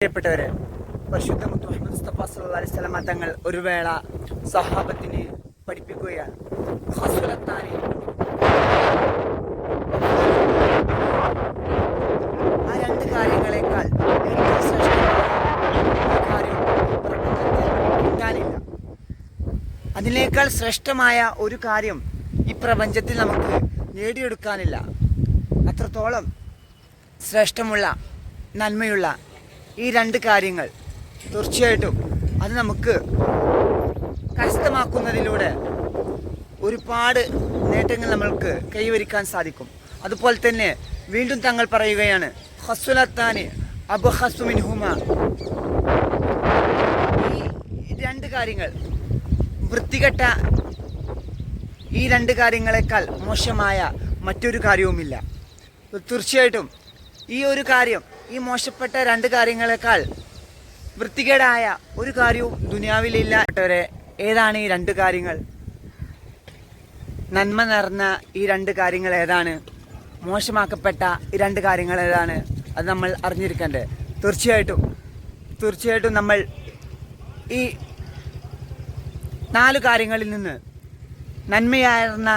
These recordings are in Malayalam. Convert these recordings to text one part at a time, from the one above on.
പ്രിയപ്പെട്ടവരെ, പരിശുദ്ധ മുഹമ്മദ് മുസ്തഫ സല്ലല്ലാഹു അലൈഹി വസല്ലം തങ്ങൾ ഒരു വേള സഹാബത്തിനെ പഠിപ്പിക്കുകയാണ്. ആ രണ്ട് കാര്യങ്ങളെക്കാൾ ഏറ്റവും ശ്രേഷ്ഠമായ കാര്യം കിട്ടാനില്ല. അതിനേക്കാൾ ശ്രേഷ്ഠമായ ഒരു കാര്യം ഈ പ്രപഞ്ചത്തിൽ നമുക്ക് നേടിയെടുക്കാനില്ല. അത്രത്തോളം ശ്രേഷ്ഠമുള്ള നന്മയുള്ള ഈ രണ്ട് കാര്യങ്ങൾ തീർച്ചയായിട്ടും അത് നമുക്ക് കരസ്ഥമാക്കുന്നതിലൂടെ ഒരുപാട് നേട്ടങ്ങൾ നമ്മൾക്ക് കൈവരിക്കാൻ സാധിക്കും. അതുപോലെ തന്നെ വീണ്ടും തങ്ങൾ പറയുകയാണ്, ഹസ്സുലത്താനി അബ്ഖസു മിൻഹുമ. ഈ രണ്ട് കാര്യങ്ങൾ, വൃത്തികെട്ട ഈ രണ്ട് കാര്യങ്ങളെക്കാൾ മോശമായ മറ്റൊരു കാര്യവുമില്ല. തീർച്ചയായിട്ടും ഈ ഒരു കാര്യം, ഈ മോശപ്പെട്ട രണ്ട് കാര്യങ്ങളെക്കാൾ വൃത്തികേടായ ഒരു കാര്യവും ദുനിയാവിലില്ല. ഏതാണ് ഈ രണ്ട് കാര്യങ്ങൾ? നന്മ നിറഞ്ഞ ഈ രണ്ട് കാര്യങ്ങൾ ഏതാണ്? മോശമാക്കപ്പെട്ട ഈ രണ്ട് കാര്യങ്ങൾ ഏതാണ്? അത് നമ്മൾ അറിഞ്ഞിരിക്കേണ്ടത്. തീർച്ചയായിട്ടും നമ്മൾ ഈ 4 കാര്യങ്ങളിൽ നിന്ന് നന്മയാർന്ന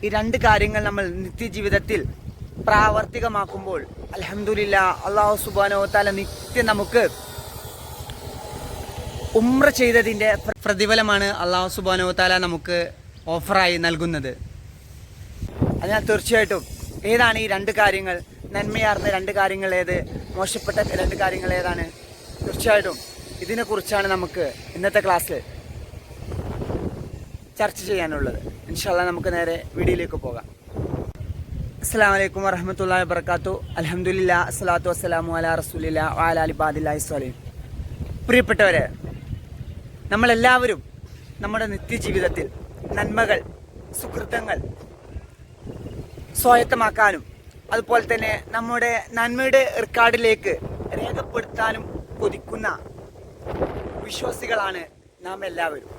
ഈ രണ്ട് കാര്യങ്ങൾ നമ്മൾ നിത്യജീവിതത്തിൽ പ്രാവർത്തികമാക്കുമ്പോൾ അൽഹംദുലില്ലാഹ്, അല്ലാഹു സുബ്ഹാനഹു വ തആല നിത്യം നമുക്ക് ഉംറ ചെയ്തതിൻ്റെ പ്രതിഫലമാണ് അല്ലാഹു സുബ്ഹാനഹു വ തആല നമുക്ക് ഓഫറായി നൽകുന്നത്. അതിനാൽ തീർച്ചയായിട്ടും ഏതാണ് ഈ രണ്ട് കാര്യങ്ങൾ? നന്മയാർന്ന രണ്ട് കാര്യങ്ങൾ ഏത്? മോശപ്പെട്ട രണ്ട് കാര്യങ്ങൾ ഏതാണ്? തീർച്ചയായിട്ടും ഇതിനെക്കുറിച്ചാണ് നമുക്ക് ഇന്നത്തെ ക്ലാസ്സിൽ ചർച്ച ചെയ്യാനുള്ളത്. ഇൻഷാ അല്ലാഹ് നമുക്ക് നേരെ വീഡിയോയിലേക്ക് പോകാം. അസ്സലാമു അലൈക്കും വറഹ്മത്തുള്ളാഹി വബറകാതുഹു. അൽഹംദുലില്ലാഹ് അസ്സലാത്തു വസ്സലാമു അലാ റസൂലില്ലാഹി വഅലാ ആലി ഇബാദില്ലാഹി സ്വലീം. പ്രിയപ്പെട്ടവരെ, നമ്മളെല്ലാവരും നമ്മുടെ നിത്യജീവിതത്തിൽ നന്മകൾ, സുകൃതങ്ങൾ സ്വായത്തമാക്കാനും അതുപോലെ തന്നെ നമ്മുടെ നന്മയുടെ റെക്കോർഡിലേക്ക് രേഖപ്പെടുത്താനും കൊതിക്കുന്ന വിശ്വാസികളാണ് നാം എല്ലാവരും.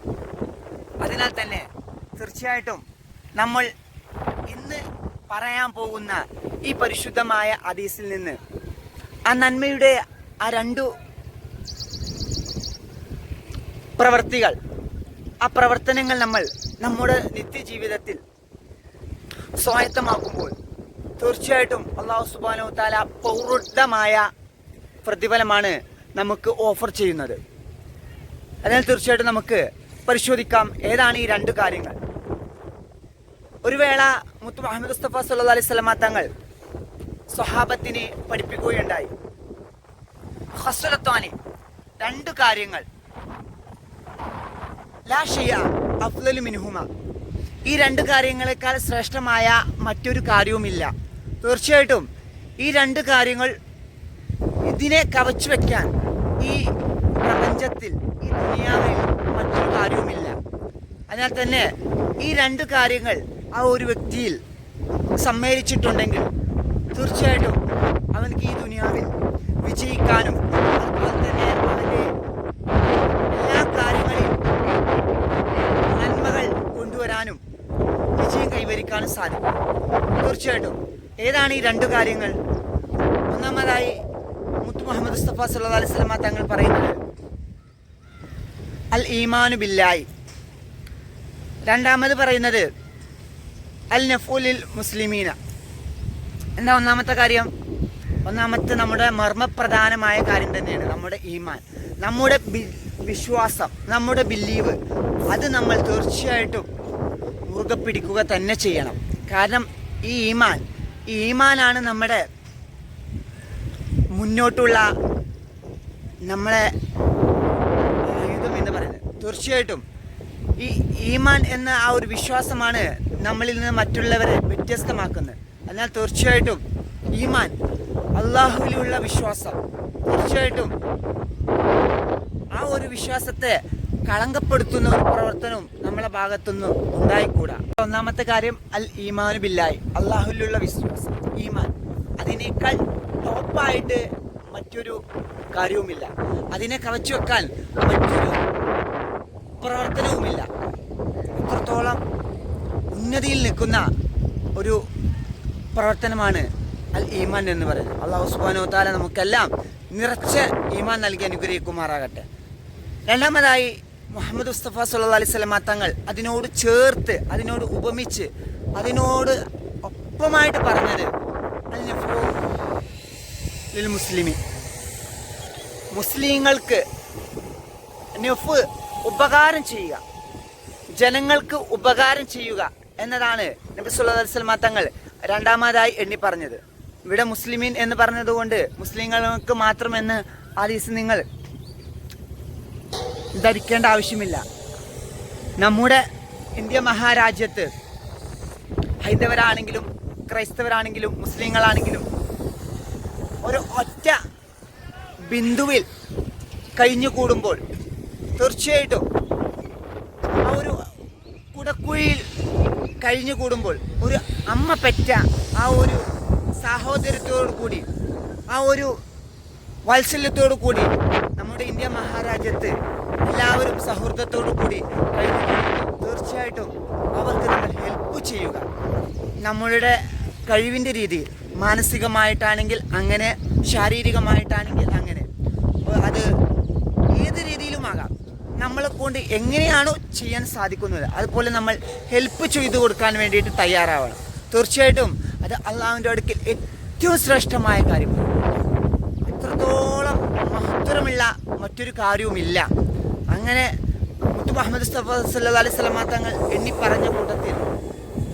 അതിനാൽ തന്നെ തീർച്ചയായിട്ടും നമ്മൾ ഇന്ന് പറയാൻ പോകുന്ന ഈ പരിശുദ്ധമായ ഹദീസിൽ നിന്ന് ആ നന്മയുടെ ആ രണ്ടു പ്രവർത്തികൾ, ആ പ്രവർത്തനങ്ങൾ നമ്മൾ നമ്മുടെ നിത്യജീവിതത്തിൽ സ്വായത്തമാക്കുമ്പോൾ തീർച്ചയായിട്ടും അല്ലാഹു സുബ്ഹാനഹു വ തആല പൗരുദ്ധമായ പ്രതിഫലമാണ് നമുക്ക് ഓഫർ ചെയ്യുന്നത്. അതിനാൽ തീർച്ചയായിട്ടും നമുക്ക് പരിശോധിക്കാം ഏതാണ് ഈ രണ്ട് കാര്യങ്ങൾ. ഒരു വേള മുത്ത് മുഹമ്മദ് മുസ്തഫ സല്ലല്ലാഹു അലൈഹി വസല്ലം തങ്ങൾ സ്വഹാബത്തിനെ പഠിപ്പിക്കുകയുണ്ടായി. ഖസ്ലത്താനി, രണ്ട് കാര്യങ്ങൾ, ലാ ഷൈഅ അഫ്ളലു മിൻഹുമ. ഈ രണ്ട് കാര്യങ്ങളെക്കാൾ ശ്രേഷ്ഠമായ മറ്റൊരു കാര്യവുമില്ല. തീർച്ചയായിട്ടും ഈ രണ്ട് കാര്യങ്ങൾ, ഇതിനെ കവച്ചു വെക്കാൻ ഈ പ്രപഞ്ചത്തിൽ, ഈ ദുനിയാവിൽ മറ്റൊരു കാര്യവുമില്ല. അതിനാൽ തന്നെ ഈ രണ്ട് കാര്യങ്ങൾ ആ ഒരു വ്യക്തിയിൽ സമ്മേളിച്ചിട്ടുണ്ടെങ്കിൽ തീർച്ചയായിട്ടും അവനക്ക് ഈ ദുനിയാവിൽ വിജയിക്കാനും അതുപോലെ തന്നെ അവൻ്റെ എല്ലാ കാര്യങ്ങളിലും നന്മകൾ കൊണ്ടുവരാനും വിജയം കൈവരിക്കാനും സാധിക്കും. തീർച്ചയായിട്ടും ഏതാണ് ഈ രണ്ട് കാര്യങ്ങൾ? ഒന്നാമതായി മുത്ത് മുഹമ്മദ് മുസ്തഫ സല്ലല്ലാഹു അലൈഹി വസല്ലം തങ്ങൾ പറയുന്നത് അൽ ഈമാനു ബില്ലാഹി. രണ്ടാമത് പറയുന്നത് അൽ നഫ്ഉലിൽ മുസ്ലിമീന. എന്താ ഒന്നാമത്തെ കാര്യം? ഒന്നാമത്തെ നമ്മുടെ മർമ്മപ്രധാനമായ കാര്യം തന്നെയാണ് നമ്മുടെ ഈമാൻ, നമ്മുടെ വിശ്വാസം, നമ്മുടെ ബിലീവ്. അത് നമ്മൾ തീർച്ചയായിട്ടും മുറുകെ പിടിക്കുക തന്നെ ചെയ്യണം. കാരണം ഈ ഈമാനാണ് നമ്മുടെ മുന്നോട്ടുള്ള നമ്മളെ ആയുധം എന്ന് പറയുന്നത്. തീർച്ചയായിട്ടും ഈ ഈമാൻ എന്ന ആ ഒരു വിശ്വാസമാണ് നമ്മളിൽ നിന്ന് മറ്റുള്ളവരെ വ്യത്യസ്തമാക്കുന്നത്. അതിനാൽ തീർച്ചയായിട്ടും ഈമാൻ, അള്ളാഹുവിലുള്ള വിശ്വാസം, തീർച്ചയായിട്ടും ആ ഒരു വിശ്വാസത്തെ കളങ്കപ്പെടുത്തുന്ന ഒരു പ്രവർത്തനവും നമ്മളെ ഭാഗത്തുനിന്നും ഉണ്ടായിക്കൂടാ. ഒന്നാമത്തെ കാര്യം അൽ ഈമാനു ബില്ലാഹി, അള്ളാഹുവിലുള്ള വിശ്വാസം, ഈമാൻ. അതിനേക്കാൾ ടോപ്പായിട്ട് മറ്റൊരു കാര്യവുമില്ല. അതിനെ കവച്ചു വെക്കാൻ മറ്റൊരു പ്രവർത്തനവുമില്ല. അത്രത്തോളം ഉന്നതിയിൽ നിൽക്കുന്ന ഒരു പ്രവർത്തനമാണ് അൽ ഈമാൻ എന്ന് പറയുന്നത്. അല്ലാഹു സുബ്ഹാനഹു വ തആല നമുക്കെല്ലാം നിറച്ച ഈമാൻ നൽകി അനുഗ്രഹിക്കുമാറാകട്ടെ. രണ്ടാമതായി മുഹമ്മദ് മുസ്തഫ സല്ലല്ലാഹു അലൈഹി വസല്ലമ തങ്ങൾ അതിനോട് ചേർത്ത്, അതിനോട് ഉപമിച്ച്, അതിനോട് ഒപ്പമായിട്ട് പറഞ്ഞത് മുസ്ലിമി, മുസ്ലിങ്ങൾക്ക് നഫ് ഉപകാരം ചെയ്യുക, ജനങ്ങൾക്ക് ഉപകാരം ചെയ്യുക എന്നതാണ് നബി സല്ലല്ലാഹു അലൈഹി വസല്ലമ തങ്ങൾ രണ്ടാമതായി എണ്ണി പറഞ്ഞത്. ഇവിടെ മുസ്ലിമീൻ എന്ന് പറഞ്ഞതുകൊണ്ട് മുസ്ലിങ്ങൾക്ക് മാത്രമെന്ന് ഹദീസ് നിങ്ങൾ ധരിക്കേണ്ട ആവശ്യമില്ല. നമ്മുടെ ഇന്ത്യ മഹാരാജ്യത്ത് ഹൈന്ദവരാണെങ്കിലും ക്രൈസ്തവരാണെങ്കിലും മുസ്ലിങ്ങളാണെങ്കിലും ഒരു ഒറ്റ ബിന്ദുവിൽ കഴിഞ്ഞുകൂടുമ്പോൾ തീർച്ചയായിട്ടും ആ ഒരു കുടക്കുഴിയിൽ കഴിഞ്ഞുകൂടുമ്പോൾ ഒരു അമ്മ പെറ്റ ആ ഒരു സാഹോദര്യത്തോടു കൂടി, ആ ഒരു വാത്സല്യത്തോടു കൂടി നമ്മുടെ ഇന്ത്യ മഹാരാജ്യത്ത് എല്ലാവരും സൗഹൃദത്തോടു കൂടി കഴിഞ്ഞുകൂടുമ്പോൾ തീർച്ചയായിട്ടും അവർക്ക് നമ്മൾ ഹെൽപ്പ് ചെയ്യുക. നമ്മളുടെ കഴിവിൻ്റെ രീതിയിൽ, മാനസികമായിട്ടാണെങ്കിൽ അങ്ങനെ, ശാരീരികമായിട്ടാണെങ്കിൽ അങ്ങനെ, അത് ഏത് രീതിയിലുമാകാം. നമ്മളെ കൊണ്ട് എങ്ങനെയാണോ ചെയ്യാൻ സാധിക്കുന്നത് അതുപോലെ നമ്മൾ ഹെൽപ്പ് ചെയ്തു കൊടുക്കാൻ വേണ്ടിയിട്ട് തയ്യാറാവണം. തീർച്ചയായിട്ടും അത് അള്ളാഹുവിൻ്റെ അടുക്കൽ ഏറ്റവും ശ്രേഷ്ഠമായ കാര്യമാണ്. അത്രത്തോളം മഹത്വമുള്ള മറ്റൊരു കാര്യവുമില്ല. അങ്ങനെ മുത്ത് മുഹമ്മദ് മുസ്തഫ സല്ലല്ലാഹു അലൈഹി വസല്ലമ തങ്ങൾ എണ്ണി പറഞ്ഞ കൂട്ടത്തിൽ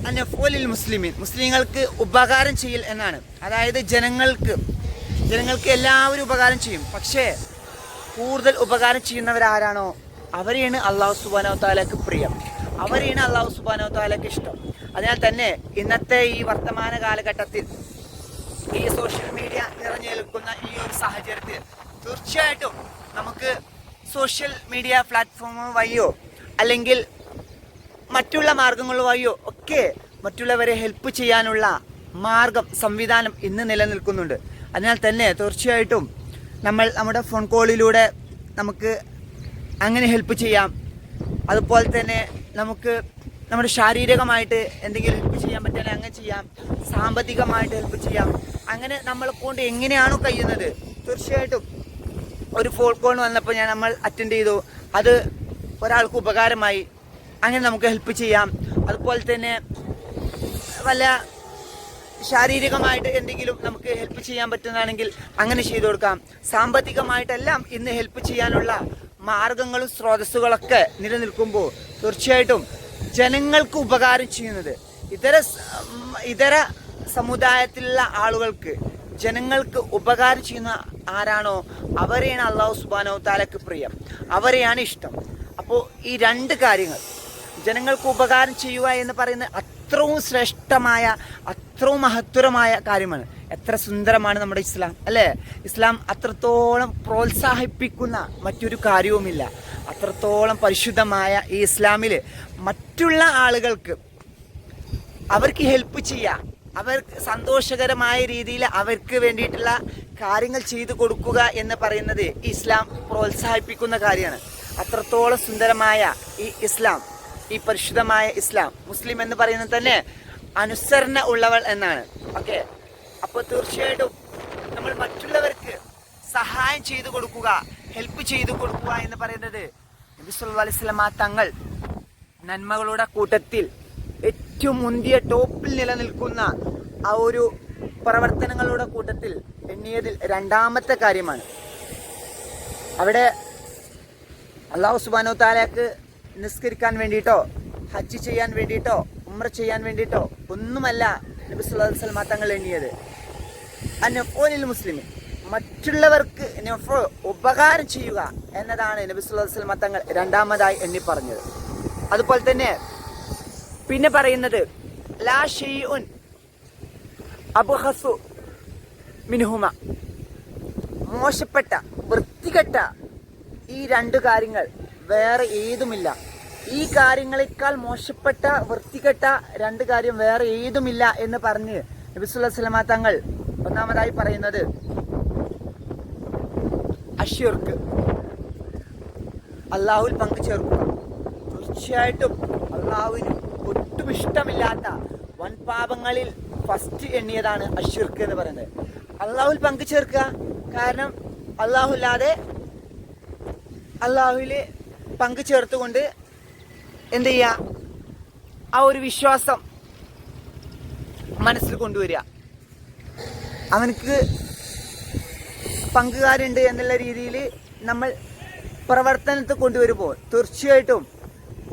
അനഫോലിൽ മുസ്ലിമീൻ, മുസ്ലിങ്ങൾക്ക് ഉപകാരം ചെയ്യൽ എന്നാണ്. അതായത് ജനങ്ങൾക്ക് എല്ലാവരും ഉപകാരം ചെയ്യും. പക്ഷേ കൂടുതൽ ഉപകാരം ചെയ്യുന്നവരാരാണോ അവരെയാണ് അള്ളാഹു സുബ്ഹാനഹു വ തആലക്ക് പ്രിയം, അവരെയാണ് അള്ളാഹു സുബ്ഹാനഹു വ തആലക്ക് ഇഷ്ടം. അതിനാൽ തന്നെ ഇന്നത്തെ ഈ വർത്തമാന കാലഘട്ടത്തിൽ, ഈ സോഷ്യൽ മീഡിയ നിറഞ്ഞു നിൽക്കുന്ന ഈ ഒരു സാഹചര്യത്തിൽ തീർച്ചയായിട്ടും നമുക്ക് സോഷ്യൽ മീഡിയ പ്ലാറ്റ്ഫോം വഴിയോ അല്ലെങ്കിൽ മറ്റുള്ള മാർഗങ്ങൾ വഴിയോ ഒക്കെ മറ്റുള്ളവരെ ഹെൽപ്പ് ചെയ്യാനുള്ള സംവിധാനം ഇന്ന് നിലനിൽക്കുന്നുണ്ട്. അതിനാൽ തന്നെ തീർച്ചയായിട്ടും നമ്മുടെ ഫോൺ കോളിലൂടെ നമുക്ക് അങ്ങനെ ഹെൽപ്പ് ചെയ്യാം. അതുപോലെ തന്നെ നമുക്ക് നമ്മുടെ ശാരീരികമായിട്ട് എന്തെങ്കിലും ഹെൽപ്പ് ചെയ്യാൻ പറ്റുകയാണെങ്കിൽ അങ്ങനെ ചെയ്യാം, സാമ്പത്തികമായിട്ട് ഹെൽപ്പ് ചെയ്യാം. അങ്ങനെ നമ്മളെ കൊണ്ട് എങ്ങനെയാണോ കഴിയുന്നത് തീർച്ചയായിട്ടും ഒരു ഫോൺ കോൾ വന്നപ്പോൾ നമ്മൾ അറ്റൻഡ് ചെയ്തു, അത് ഒരാൾക്ക് ഉപകാരമായി, അങ്ങനെ നമുക്ക് ഹെൽപ്പ് ചെയ്യാം. അതുപോലെ തന്നെ വല്ല ശാരീരികമായിട്ട് എന്തെങ്കിലും നമുക്ക് ഹെൽപ്പ് ചെയ്യാൻ പറ്റുന്നതാണെങ്കിൽ അങ്ങനെ ചെയ്തു കൊടുക്കാം. സാമ്പത്തികമായിട്ടെല്ലാം ഇന്ന് ഹെൽപ്പ് ചെയ്യാനുള്ള മാർഗങ്ങളും സ്രോതസ്സുകളൊക്കെ നിലനിൽക്കുമ്പോൾ തീർച്ചയായിട്ടും ജനങ്ങൾക്ക് ഉപകാരം ചെയ്യുന്നത്, ഇതര സമുദായത്തിലുള്ള ആളുകൾക്ക്, ജനങ്ങൾക്ക് ഉപകാരം ചെയ്യുന്ന ആരാണോ അവരെയാണ് അള്ളാഹു സുബ്ഹാനഹു വ തആലക്ക് പ്രിയം, അവരെയാണ് ഇഷ്ടം. അപ്പോൾ ഈ രണ്ട് കാര്യങ്ങൾ, ജനങ്ങൾക്ക് ഉപകാരം ചെയ്യുക എന്ന് പറയുന്നത് അത്രയും ശ്രേഷ്ഠമായ, അത്രയും മഹത്വരമായ കാര്യമാണ്. എത്ര സുന്ദരമാണ് നമ്മുടെ ഇസ്ലാം, അല്ലേ? ഇസ്ലാം അത്രത്തോളം പ്രോത്സാഹിപ്പിക്കുന്ന മറ്റൊരു കാര്യവുമില്ല. അത്രത്തോളം പരിശുദ്ധമായ ഈ ഇസ്ലാമിൽ മറ്റുള്ള ആളുകൾക്ക് അവർക്ക് ഹെൽപ്പ് ചെയ്യുക, അവർക്ക് സന്തോഷകരമായ രീതിയിൽ അവർക്ക് വേണ്ടിയിട്ടുള്ള കാര്യങ്ങൾ ചെയ്തു കൊടുക്കുക എന്ന് പറയുന്നത് ഇസ്ലാം പ്രോത്സാഹിപ്പിക്കുന്ന കാര്യമാണ്. അത്രത്തോളം സുന്ദരമായ ഈ ഇസ്ലാം, ഈ പരിശുദ്ധമായ ഇസ്ലാം, മുസ്ലിം എന്ന് പറയുന്നത് തന്നെ അനുസരണ ഉള്ളവൾ എന്നാണ്. ഓക്കെ, അപ്പോൾ തീർച്ചയായിട്ടും നമ്മൾ മറ്റുള്ളവർക്ക് സഹായം ചെയ്തു കൊടുക്കുക, ഹെൽപ്പ് ചെയ്തു കൊടുക്കുക എന്ന് പറയുന്നത് നബി സല്ലല്ലാഹു അലൈഹി വസല്ലമ തങ്ങൾ നന്മകളുടെ കൂട്ടത്തിൽ ഏറ്റവും മുന്തിയ ടോപ്പിൽ നിലനിൽക്കുന്ന ആ ഒരു പ്രവർത്തനങ്ങളുടെ കൂട്ടത്തിൽ എണ്ണിയതിൽ രണ്ടാമത്തെ കാര്യമാണ്. അവിടെ അല്ലാഹു സുബ്ഹാനഹു വ തആലക്ക് നിസ്കരിക്കാൻ വേണ്ടിയിട്ടോ ഹജ്ജ് ചെയ്യാൻ വേണ്ടിയിട്ടോ ഉംറ ചെയ്യാൻ വേണ്ടിയിട്ടോ ഒന്നുമല്ല നബി സല്ലല്ലാഹു അലൈഹി വസല്ലമ തങ്ങൾ എണ്ണിയത്. അനഫോലിൽ മുസ്ലിം, മറ്റുള്ളവർക്ക് ഉപകാരം ചെയ്യുക എന്നതാണ് നബി സല്ലല്ലാഹു അലൈഹി വസല്ലമ തങ്ങൾ രണ്ടാമതായി എണ്ണി പറഞ്ഞത്. അതുപോലെ തന്നെ പിന്നെ പറയുന്നത് ലാ ഷൈഉൻ അബ്ഖസു മിൻഹുമ, മോശപ്പെട്ട വൃത്തികെട്ട ഈ രണ്ട് കാര്യങ്ങൾ വേറെ ഏതുമില്ല. ഈ കാര്യങ്ങളെക്കാൾ മോശപ്പെട്ട വൃത്തികെട്ട രണ്ട് കാര്യം വേറെ ഏതുമില്ല എന്ന് പറഞ്ഞ് നബി സല്ലല്ലാഹു അലൈഹി വസല്ലമ തങ്ങൾ ഒന്നാമതായി പറയുന്നത് അശ്ശിർക്ക്, അള്ളാഹുവിൽ പങ്കു ചേർക്കുക. തീർച്ചയായിട്ടും അള്ളാഹുവിന് ഒട്ടും ഇഷ്ടമില്ലാത്ത വൻപാപങ്ങളിൽ ഫസ്റ്റ് എണ്ണിയതാണ് അശ്ശിർക്ക് എന്ന് പറയുന്നത്. അള്ളാഹുവിൽ പങ്കു ചേർക്കുക. കാരണം അല്ലാഹുല്ലാതെ അല്ലാഹുവിൽ പങ്കു ചേർത്തുകൊണ്ട് എന്ത് ചെയ്യുക, ആ ഒരു വിശ്വാസം മനസ്സിൽ കൊണ്ടുവരിക. അവനക്ക് പങ്കുകാരുണ്ട് എന്നുള്ള രീതിയിൽ നമ്മൾ പ്രവർത്തനത്തിൽ കൊണ്ടുവരുമ്പോൾ തീർച്ചയായിട്ടും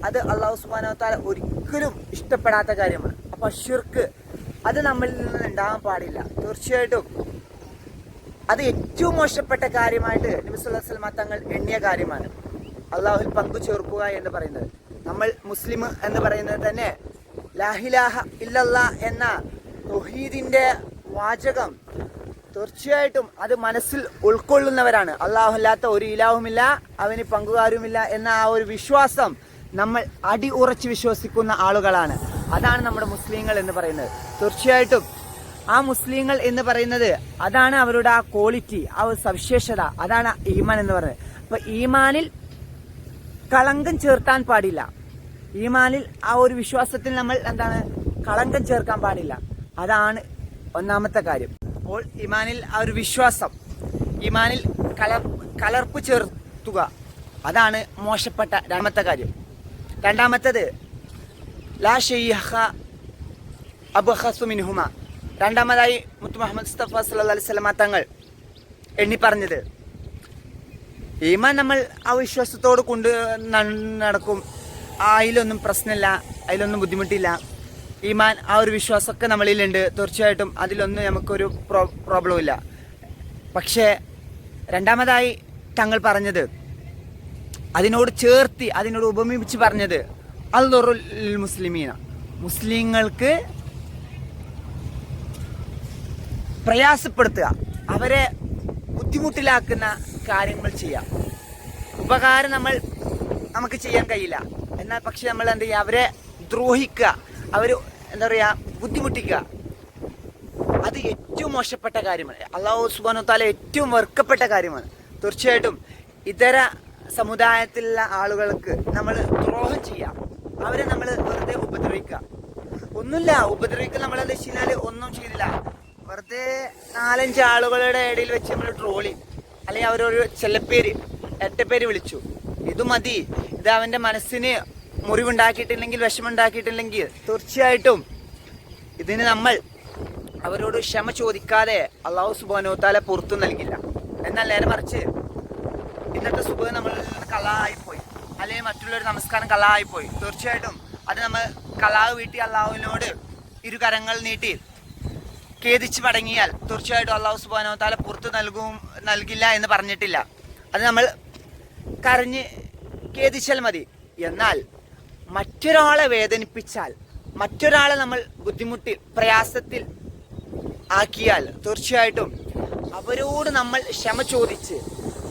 അത് അല്ലാഹു സുബ്ഹാനഹു വ തആല ഒരിക്കലും ഇഷ്ടപ്പെടാത്ത കാര്യമാണ്. അപ്പോൾ ശിർക്ക് അത് നമ്മളിൽ നിന്ന് ഉണ്ടാകാൻ പാടില്ല. തീർച്ചയായിട്ടും അത് ഏറ്റവും മോശപ്പെട്ട കാര്യമായിട്ട് നബി സല്ലല്ലാഹു അലൈഹി വസല്ലം തങ്ങൾ എണ്ണിയ കാര്യമാണ് അല്ലാഹുവിൽ പങ്കു ചേർക്കുക എന്ന് പറയുന്നത്. നമ്മൾ മുസ്ലിം എന്ന് പറയുന്നത് തന്നെ ലാ ഇലാഹ ഇല്ലല്ലാഹ് എന്ന തൗഹീദിന്റെ വാചകം തീർച്ചയായിട്ടും അത് മനസ്സിൽ ഉൾക്കൊള്ളുന്നവരാണ്. അല്ലാഹുല്ലാത്ത ഒരു ഇലാഹുമില്ല, അവന് പങ്കുകാരുമില്ല എന്ന ആ ഒരു വിശ്വാസം നമ്മൾ അടി ഉറച്ച് വിശ്വസിക്കുന്ന ആളുകളാണ്. അതാണ് നമ്മുടെ മുസ്ലിങ്ങൾ എന്ന് പറയുന്നത്. തീർച്ചയായിട്ടും ആ മുസ്ലിങ്ങൾ എന്ന് പറയുന്നത് അതാണ് അവരുടെ ആ ക്വാളിറ്റി, ആ ഒരു സവിശേഷത, അതാണ് ഈമാൻ എന്ന് പറയുന്നത്. അപ്പൊ ഈമാനിൽ കളങ്കം ചേർത്താൻ പാടില്ല. ഈമാനിൽ ആ ഒരു വിശ്വാസത്തിൽ നമ്മൾ എന്താണ് കളങ്കം ചേർക്കാൻ പാടില്ല. അതാണ് ഒന്നാമത്തെ കാര്യം. അപ്പോൾ ഈമാനിൽ ആ ഒരു വിശ്വാസം, ഈമാനിൽ കലർപ്പ് ചേർത്തുക, അതാണ് മോശപ്പെട്ട രണ്ടാമത്തെ കാര്യം. രണ്ടാമത്തേത് ലാ ഷൈഖ അബ്ഖസു മിൻഹുമ. രണ്ടാമതായി മുത്ത് മുഹമ്മദ് മുസ്തഫ സല്ലല്ലാഹു അലൈഹി വസല്ലം തങ്ങൾ എണ്ണി പറഞ്ഞത് ഈമാൻ നമ്മൾ ആ വിശ്വാസത്തോട് കൊണ്ട് നടക്കും, അതിലൊന്നും പ്രശ്നമില്ല, അതിലൊന്നും ബുദ്ധിമുട്ടില്ല. ഈമാൻ ആ ഒരു വിശ്വാസമൊക്കെ നമ്മളിലുണ്ട്, തീർച്ചയായിട്ടും അതിലൊന്നും നമുക്കൊരു പ്രോബ്ലം ഇല്ല. പക്ഷേ രണ്ടാമതായി തങ്ങൾ പറഞ്ഞത്, അതിനോട് ചേർത്തി അതിനോട് ഉപമിപ്പിച്ച് പറഞ്ഞത് അൽദുറുൽ മുസ്ലിമീന, മുസ്ലിങ്ങൾക്ക് പ്രയാസപ്പെടുത്തുക, അവരെ ബുദ്ധിമുട്ടിലാക്കുന്ന കാര്യങ്ങൾ ചെയ്യാം. ഉപകാരം നമുക്ക് ചെയ്യാൻ കഴിയില്ല, എന്നാൽ പക്ഷെ നമ്മൾ എന്ത് ചെയ്യുക, അവരെ ദ്രോഹിക്കുക, അവർ എന്താ പറയുക ബുദ്ധിമുട്ടിക്കുക, അത് ഏറ്റവും മോശപ്പെട്ട കാര്യമാണ്. അല്ലാഹു സുബ്ഹാനഹു വ തആല ഏറ്റവും വെറുക്കപ്പെട്ട കാര്യമാണ്. തീർച്ചയായിട്ടും ഇതര സമുദായത്തിലുള്ള ആളുകൾക്ക് നമ്മൾ ദ്രോഹം ചെയ്യാം, അവരെ നമ്മൾ വെറുതെ ഉപദ്രവിക്കുക, ഒന്നുമില്ല ഉപദ്രവിക്കുക. നമ്മളെന്താ വെച്ച് കഴിഞ്ഞാൽ ഒന്നും ചെയ്തില്ല, വെറുതെ 4-5 ആളുകളുടെ ഇടയിൽ വെച്ച് നമ്മൾ ട്രോളി, അല്ലെങ്കിൽ അവരൊരു ചെല്ലപ്പേര് 8 പേര് വിളിച്ചു, ഇത് മതി. ഇത് അവൻ്റെ മനസ്സിന് മുറിവുണ്ടാക്കിയിട്ടില്ലെങ്കിൽ, വിഷമുണ്ടാക്കിയിട്ടില്ലെങ്കിൽ തീർച്ചയായിട്ടും ഇതിന് നമ്മൾ അവരോട് ക്ഷമ ചോദിക്കാതെ അല്ലാഹു സുബ്ഹാനഹു വ തആല പുറത്തു നൽകില്ല. എന്നാൽ നേരെ മറിച്ച് ഇന്നത്തെ സുബ്ഹ് നമ്മൾ കലായിപ്പോയി, അല്ലെങ്കിൽ മറ്റുള്ളൊരു നമസ്കാരം കലായിപ്പോയി, തീർച്ചയായിട്ടും അത് നമ്മൾ കലാവ് വീട്ടി അല്ലാഹുവിനോട് ഇരുകരങ്ങൾ നീട്ടി ഖേദിച്ച് മടങ്ങിയാൽ തീർച്ചയായിട്ടും അല്ലാഹു സുബ്ഹാനഹു വ തആല പുറത്തു നൽകില്ല എന്ന് പറഞ്ഞിട്ടില്ല. അത് നമ്മൾ കരഞ്ഞ് ഖേദിച്ചാൽ മതി. എന്നാൽ മറ്റൊരാളെ വേദനിപ്പിച്ചാൽ, മറ്റൊരാളെ നമ്മൾ ബുദ്ധിമുട്ടിൽ പ്രയാസത്തിൽ ആക്കിയാൽ തീർച്ചയായിട്ടും അവരോട് നമ്മൾ ക്ഷമ ചോദിച്ച്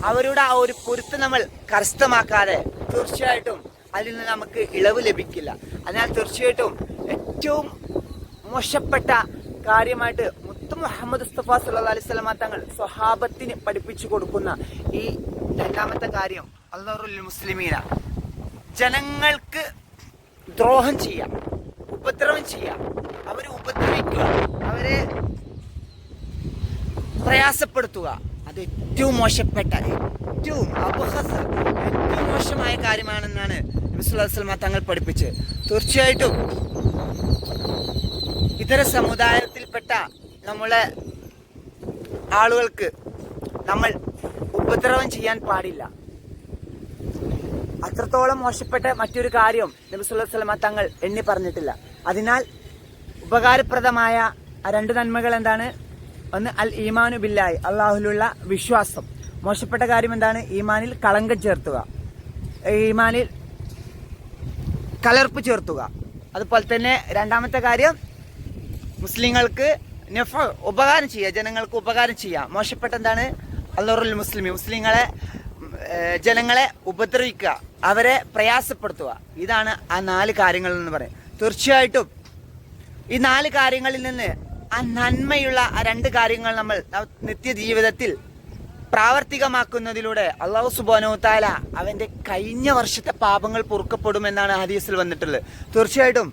അവരുടെ ആ ഒരു പൊരുത്തം നമ്മൾ കരസ്ഥമാക്കാതെ തീർച്ചയായിട്ടും അതിൽ നിന്ന് നമുക്ക് ഇളവ് ലഭിക്കില്ല. അതിനാൽ തീർച്ചയായിട്ടും ഏറ്റവും മോശപ്പെട്ട കാര്യമായിട്ട് മുത്ത് മുഹമ്മദ് മുസ്തഫ സല്ലല്ലാഹു അലൈഹി വസല്ലം തങ്ങൾ സ്വഹാബത്തിന് പഠിപ്പിച്ചു കൊടുക്കുന്ന ഈ രണ്ടാമത്തെ കാര്യം അൽദുറുൽ മുസ്ലിമീന, ജനങ്ങൾക്ക് ദ്രോഹം ചെയ്യാം, ഉപദ്രവം ചെയ്യാം, അവരെ ഉപദ്രവിക്കുക, അവരെ പ്രയാസപ്പെടുത്തുക, അത് ഏറ്റവും മോശപ്പെട്ട, ഏറ്റവും ഏറ്റവും മോശമായ കാര്യമാണെന്നാണ് നബി സല്ലല്ലാഹു അലൈഹി വസല്ലം തങ്ങൾ പഠിപ്പിച്ചത്. തീർച്ചയായിട്ടും ഇതര സമുദായത്തിൽപ്പെട്ട നമ്മളെ ആളുകൾക്ക് നമ്മൾ ഉപദ്രവം ചെയ്യാൻ പാടില്ല. അത്രത്തോളം മോശപ്പെട്ട മറ്റൊരു കാര്യം നബി സല്ലല്ലാഹു അലൈഹി വസല്ലം തങ്ങൾ എണ്ണി പറഞ്ഞിട്ടില്ല. അതിനാൽ ഉപകാരപ്രദമായ ആ 2 നന്മകൾ എന്താണ്? ഒന്ന് അൽ ഈമാനു ബില്ലാഹി, അള്ളാഹുലുള്ള വിശ്വാസം. മോശപ്പെട്ട കാര്യം എന്താണ്? ഈമാനിൽ കളങ്കം ചേർത്തുക, ഈമാനിൽ കലർപ്പ് ചേർത്തുക. അതുപോലെ തന്നെ രണ്ടാമത്തെ കാര്യം മുസ്ലിങ്ങൾക്ക് ഉപകാരം ചെയ്യുക, ജനങ്ങൾക്ക് ഉപകാരം ചെയ്യുക. മോശപ്പെട്ട എന്താണ്? അൽദുറുൽ മുസ്ലിമി, മുസ്ലിങ്ങളെ ജനങ്ങളെ ഉപദ്രവിക്കുക, അവരെ പ്രയാസപ്പെടുത്തുക. ഇതാണ് ആ 4 കാര്യങ്ങൾ എന്ന് പറയും. തീർച്ചയായിട്ടും ഈ 4 കാര്യങ്ങളിൽ നിന്ന് ആ നന്മയുള്ള ആ 2 കാര്യങ്ങൾ നമ്മൾ നിത്യജീവിതത്തിൽ പ്രാവർത്തികമാക്കുന്നതിലൂടെ അല്ലാഹു സുബ്ഹാനഹു വ തആല അവൻ്റെ കഴിഞ്ഞ വർഷത്തെ പാപങ്ങൾ പൊറുക്കപ്പെടുമെന്നാണ് ഹദീസിൽ വന്നിട്ടുള്ളത്. തീർച്ചയായിട്ടും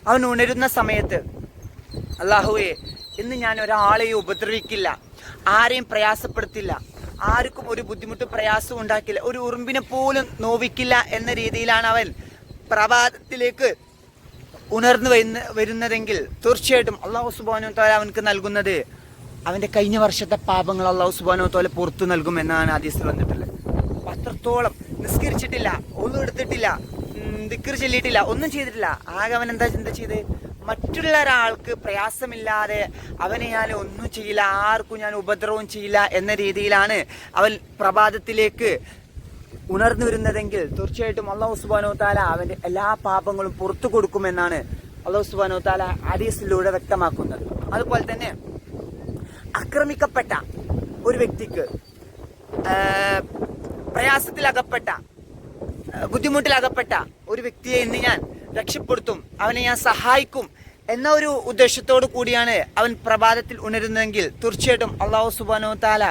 അവൻ ഉണരുന്ന സമയത്ത് അല്ലാഹുവേ, ഇന്ന് ഞാൻ ഒരാളെയും ഉപദ്രവിക്കില്ല, ആരെയും പ്രയാസപ്പെടുത്തില്ല, ആർക്കും ഒരു ബുദ്ധിമുട്ടും പ്രയാസവും ഉണ്ടാക്കില്ല, ഒരു ഉറുമ്പിനെ പോലും നോവിക്കില്ല എന്ന രീതിയിലാണ് അവൻ പ്രഭാതത്തിലേക്ക് ഉണർന്നു വരുന്നതെങ്കിൽ തീർച്ചയായിട്ടും അള്ളാഹു സുബ്ഹാനഹു വ തആല അവനക്ക് നൽകുന്നത് അവൻ്റെ കഴിഞ്ഞ വർഷത്തെ പാപങ്ങൾ അള്ളാഹു സുബ്ഹാനഹു വ തആല പുറത്തു നൽകുമെന്നാണ് ഹദീസിൽ വന്നിട്ടുള്ളത്. അപ്പം അത്രത്തോളം നിസ്കരിച്ചിട്ടില്ല, ഒന്നും എടുത്തിട്ടില്ല, ദിക്ർ ചൊല്ലിയിട്ടില്ല, ഒന്നും ചെയ്തിട്ടില്ല. ആകെ അവൻ എന്താ ചിന്ത ചെയ്ത്, മറ്റുള്ള ഒരാൾക്ക് പ്രയാസമില്ലാതെ അവനെ ഞാൻ ഒന്നും ചെയ്യില്ല, ആർക്കും ഞാൻ ഉപദ്രവവും ചെയ്യില്ല എന്ന രീതിയിലാണ് അവൻ പ്രഭാതത്തിലേക്ക് ഉണർന്നു വരുന്നതെങ്കിൽ തീർച്ചയായിട്ടും അള്ളാഹു സുബ്ഹാനഹു വ തആല അവൻ്റെ എല്ലാ പാപങ്ങളും പുറത്തു കൊടുക്കുമെന്നാണ് അള്ളാഹു സുബ്ഹാനഹു വ തആല ഹദീസിലൂടെ വ്യക്തമാക്കുന്നത്. അതുപോലെ തന്നെ ആക്രമിക്കപ്പെട്ട ഒരു വ്യക്തിക്ക്, പ്രയാസത്തിലകപ്പെട്ട, ബുദ്ധിമുട്ടിലകപ്പെട്ട ഒരു വ്യക്തിയെ ഇന്ന് ഞാൻ രക്ഷപ്പെടുത്തും, അവനെ ഞാൻ സഹായിക്കും എന്ന ഒരു ഉദ്ദേശത്തോടു കൂടിയാണ് അവൻ പ്രഭാതത്തിൽ ഉണരുന്നതെങ്കിൽ തീർച്ചയായിട്ടും അള്ളാഹു സുബ്ഹാനഹു വ തആല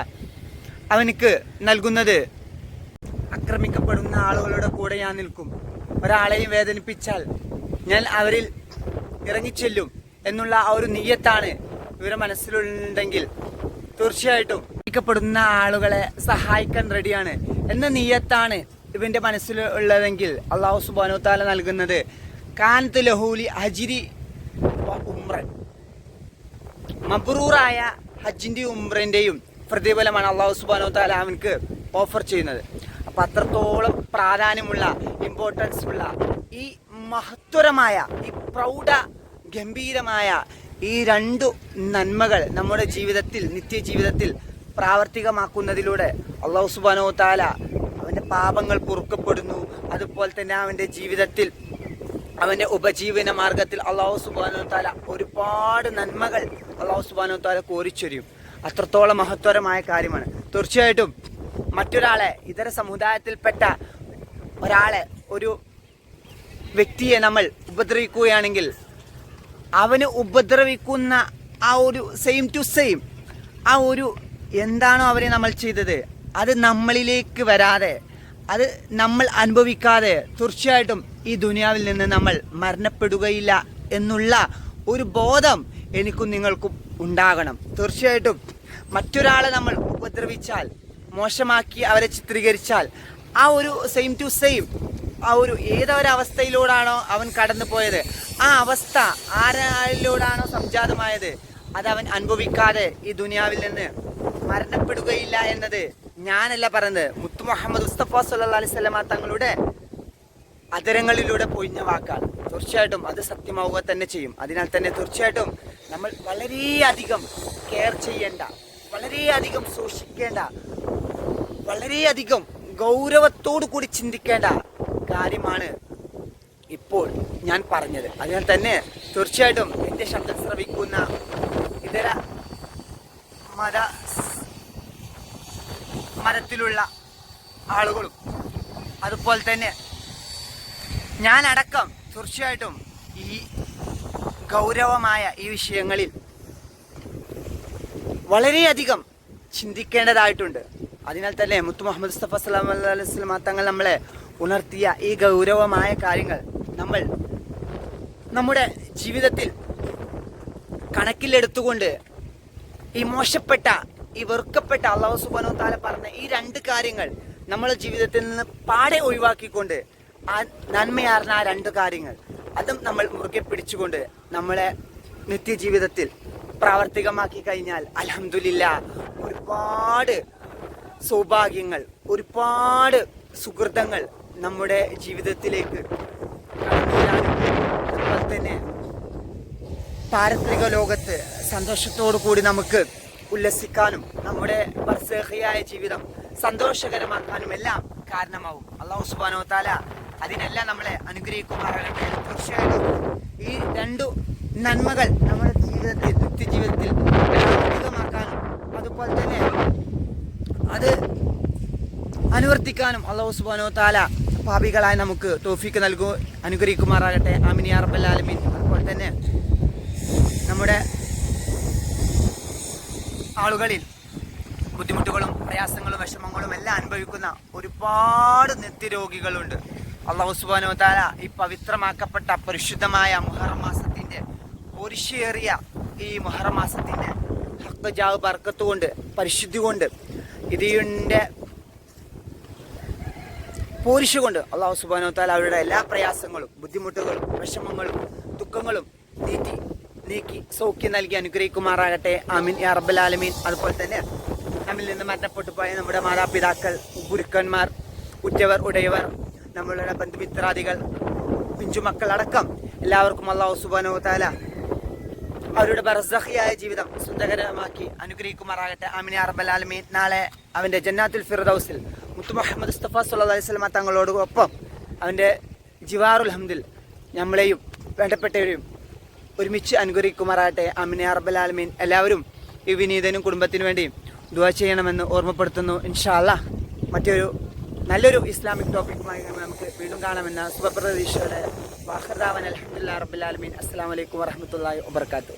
അവനക്ക് നൽകുന്നത്, ആക്രമിക്കപ്പെടുന്ന ആളുകളുടെ കൂടെ ഞാൻ നിൽക്കും, ഒരാളെയും വേദനിപ്പിച്ചാൽ ഞാൻ അവരിൽ ഇറങ്ങിച്ചെല്ലും എന്നുള്ള ആ ഒരു നിയ്യത്താണ് ഇവരുടെ മനസ്സിലുണ്ടെങ്കിൽ തീർച്ചയായിട്ടും ആക്രമിക്കപ്പെടുന്ന ആളുകളെ സഹായിക്കാൻ റെഡിയാണ് എന്ന നിയ്യത്താണ് ഇവന്റെ മനസ്സിലുള്ളതെങ്കിൽ അള്ളാഹു സുബ്ഹാനഹു വ തആല നൽകുന്നത് കാനത് ലഹൂലി ഹജ്രി വ ഉംറൻ, മബ്റൂറായ ഹജ്ജിന്റെയും ഉംറന്റെയും പ്രതിഫലമാണ് അള്ളാഹു സുബ്ഹാനഹു വ തആല അവനക്ക് ഓഫർ ചെയ്യുന്നത്. അപ്പം അത്രത്തോളം പ്രാധാന്യമുള്ള, ഇമ്പോർട്ടൻസ് ഉള്ള ഈ മഹത്വരമായ, ഈ പ്രൗഢ ഗംഭീരമായ ഈ രണ്ടു നന്മകൾ നമ്മുടെ ജീവിതത്തിൽ, നിത്യജീവിതത്തിൽ പ്രാവർത്തികമാക്കുന്നതിലൂടെ അള്ളാഹു സുബ്ഹാനഹു വ തആല അവൻ്റെ പാപങ്ങൾ പൊറുക്കപ്പെടുന്നു. അതുപോലെ തന്നെ അവൻ്റെ ജീവിതത്തിൽ, അവൻ്റെ ഉപജീവന മാർഗത്തിൽ അള്ളാഹു സുബ്ഹാനഹു വ തആല ഒരുപാട് നന്മകൾ അള്ളാഹു സുബ്ഹാനഹു വ തആല കോരിച്ചൊരിയും. അത്രത്തോളം മഹത്വരമായ കാര്യമാണ്. തീർച്ചയായിട്ടും മറ്റൊരാളെ, ഇതര സമുദായത്തിൽപ്പെട്ട ഒരാളെ, ഒരു വ്യക്തിയെ നമ്മൾ ഉപദ്രവിക്കുകയാണെങ്കിൽ അവന് ഉപദ്രവിക്കുന്ന ആ ഒരു സെയിം ടു സെയിം ആ ഒരു എന്താണോ അവരെ നമ്മൾ ചെയ്തത് അത് നമ്മളിലേക്ക് വരാതെ, അത് നമ്മൾ അനുഭവിക്കാതെ തീർച്ചയായിട്ടും ഈ ദുനിയാവിൽ നിന്ന് നമ്മൾ മരണപ്പെടുകയില്ല എന്നുള്ള ഒരു ബോധം എനിക്കും നിങ്ങൾക്കും ഉണ്ടാകണം. തീർച്ചയായിട്ടും മറ്റൊരാളെ നമ്മൾ ഉപദ്രവിച്ചാൽ, മോശമാക്കി അവരെ ചിത്രീകരിച്ചാൽ, ആ ഒരു സെയിം ടു സെയിം ആ ഒരു ഏതൊരവസ്ഥയിലൂടാണോ അവൻ കടന്നു പോയത്, ആ അവസ്ഥ ആരിലൂടാണോ സംജാതമായത് അത് അവൻ അനുഭവിക്കാതെ ഈ ദുനിയാവിൽ നിന്ന് മരണപ്പെടുകയില്ല എന്നത് ഞാനല്ല പറയുന്നത്, മുത്തു മുഹമ്മദ് മുസ്തഫ സല്ലല്ലാഹു അലൈഹി വസല്ലമ തങ്ങളുടെ അതരങ്ങളിലൂടെ പൊഴിഞ്ഞ വാക്കാണ്. തീർച്ചയായിട്ടും അത് സത്യമാവുക തന്നെ ചെയ്യും. അതിനാൽ തന്നെ തീർച്ചയായിട്ടും നമ്മൾ വളരെയധികം കെയർ ചെയ്യേണ്ട, വളരെയധികം സൂക്ഷിക്കേണ്ട, വളരെയധികം ഗൗരവത്തോടു കൂടി ചിന്തിക്കേണ്ട കാര്യമാണ് ഇപ്പോൾ ഞാൻ പറഞ്ഞത്. അതിനാൽ തന്നെ തീർച്ചയായിട്ടും എൻ്റെ ശബ്ദം ശ്രവിക്കുന്ന ഇതര മതത്തിലുള്ള ആളുകളും അതുപോലെ തന്നെ ഞാനടക്കം തീർച്ചയായിട്ടും ഈ ഗൗരവമായ ഈ വിഷയങ്ങളിൽ വളരെയധികം ചിന്തിക്കേണ്ടതായിട്ടുണ്ട്. അതിനാൽ തന്നെ മുത്തു മുഹമ്മദ് മുസ്തഫ സല്ലല്ലാഹു അലൈഹി വസല്ലം തങ്ങൾ നമ്മളെ ഉണർത്തിയ ഈ ഗൗരവമായ കാര്യങ്ങൾ നമ്മൾ നമ്മുടെ ജീവിതത്തിൽ കണക്കിലെടുത്തുകൊണ്ട് ഈ മോശപ്പെട്ട, ഈ വെറുക്കപ്പെട്ട അല്ലാഹു സുബ്ഹാനഹു വ തആല പറഞ്ഞ ഈ രണ്ട് കാര്യങ്ങൾ നമ്മുടെ ജീവിതത്തിൽ നിന്ന് പാടെ ഒഴിവാക്കിക്കൊണ്ട് ആ നന്മയാർന്ന ആ രണ്ട് കാര്യങ്ങൾ അതും നമ്മൾ മുറുകെ പിടിച്ചുകൊണ്ട് നമ്മളെ നിത്യജീവിതത്തിൽ പ്രാവർത്തികമാക്കി കഴിഞ്ഞാൽ അൽഹംദുലില്ലാഹ് ഒരുപാട് സൗഭാഗ്യങ്ങൾ, ഒരുപാട് സുഹൃതങ്ങൾ നമ്മുടെ ജീവിതത്തിലേക്ക് കടന്നു വരാനും അതുപോലെ തന്നെ പാരത്രിക ലോകത്ത് സന്തോഷത്തോടു കൂടി നമുക്ക് ഉല്ലസിക്കാനും നമ്മുടെ ബർസഖിയായ ജീവിതം സന്തോഷകരമാക്കാനും എല്ലാം കാരണമാവും. അല്ലാഹു സുബ്ഹാനഹു വ തആല അതിനെല്ലാം നമ്മളെ അനുഗ്രഹിക്കുമാറാകട്ടെ. തീർച്ചയായിട്ടും ഈ രണ്ടു നന്മകൾ നമ്മുടെ ജീവിതത്തിൽ, നിത്യജീവിതത്തിൽ പ്രാവർത്തികമാക്കാനും അതുപോലെ തന്നെ അത് അനുവർത്തിക്കാനും അല്ലാഹു സുബ്ഹാനഹു വ തആല പാപികളായ നമുക്ക് തൗഫീക്ക് അനുഗ്രഹിക്കുമാറാകട്ടെ. ആമീൻ യാ റബ്ബൽ ആലമീൻ. അതുപോലെ തന്നെ നമ്മുടെ ആളുകളിൽ ബുദ്ധിമുട്ടുകളും പ്രയാസങ്ങളും വിഷമങ്ങളും എല്ലാം അനുഭവിക്കുന്ന ഒരുപാട് നിത്യരോഗികളുണ്ട്. അല്ലാഹു സുബ്ഹാനഹു വ തആല ഈ പവിത്രമാക്കപ്പെട്ട പരിശുദ്ധമായ മുഹറം മാസത്തിന്റെ പോരിശേറിയ ഈ മുഹറം മാസത്തിന്റെ ഹഖ് ജാവ് ബർക്കത്ത് കൊണ്ട്, പരിശുദ്ധി കൊണ്ട് ഇതിൻ്റെ പോരിശുകൊണ്ട് അള്ളാഹു സുബ്ഹാനഹു വ തആല അവരുടെ എല്ലാ പ്രയാസങ്ങളും ബുദ്ധിമുട്ടുകളും വിഷമങ്ങളും ദുഃഖങ്ങളും നീക്കി സൗഖ്യം നൽകി അനുഗ്രഹിക്കുമാറാകട്ടെ. ആമീൻ യാ റബ്ബൽ ആലമീൻ. അതുപോലെ തന്നെ നമ്മിൽ നിന്ന് മരണപ്പെട്ടു പോയ നമ്മുടെ മാതാപിതാക്കൾ, ഗുരുക്കന്മാർ, ഉറ്റവർ ഉടയവർ, നമ്മളുടെ ബന്ധുമിത്രാദികൾ, പിഞ്ചുമക്കളടക്കം എല്ലാവർക്കും അള്ളാഹു സുബ്ഹാനഹു വ തആല അവരുടെ ബർസഖിയായ ജീവിതം സുന്ദരമാക്കി അനുഗ്രഹിക്കുമാറാകട്ടെ. ആമീൻ യാ റബ്ബൽ ആലമീൻ. നാളെ അവൻ്റെ ജന്നാത്തുൽ ഫിർദൗസിൽ മുത്തു മുഹമ്മദ് മുസ്തഫ സ്വല്ലല്ലാഹു അലൈഹി വസല്ലമ തങ്ങളോടൊപ്പം അവൻ്റെ ജിവാറുൽ ഹംദിൽ നമ്മളെയും വേണ്ടപ്പെട്ടവരെയും ഒരുമിച്ച് അനുഗ്രഹിക്കുമാറാകട്ടെ. ആമീൻ യാ റബ്ബൽ ആലമീൻ. എല്ലാവരും ഈ വിനീതനും കുടുംബത്തിനു വേണ്ടിയും ദുആ ചെയ്യണമെന്ന് ഓർമ്മപ്പെടുത്തുന്നു. ഇൻഷാ അല്ലാഹ് മറ്റൊരു നല്ലൊരു ഇസ്ലാമിക് ടോപ്പിക്കുമായി നമുക്ക് വീണ്ടും കാണാമെന്ന ശുഭപ്രതീക്ഷയോടെ വാഖിർ ദഅവാന അൽഹംദുലില്ലാഹി റബ്ബിൽ ആലമീൻ. അസ്സലാമു അലൈക്കും വറഹ്മത്തുള്ളാഹി വബറകാതുഹു.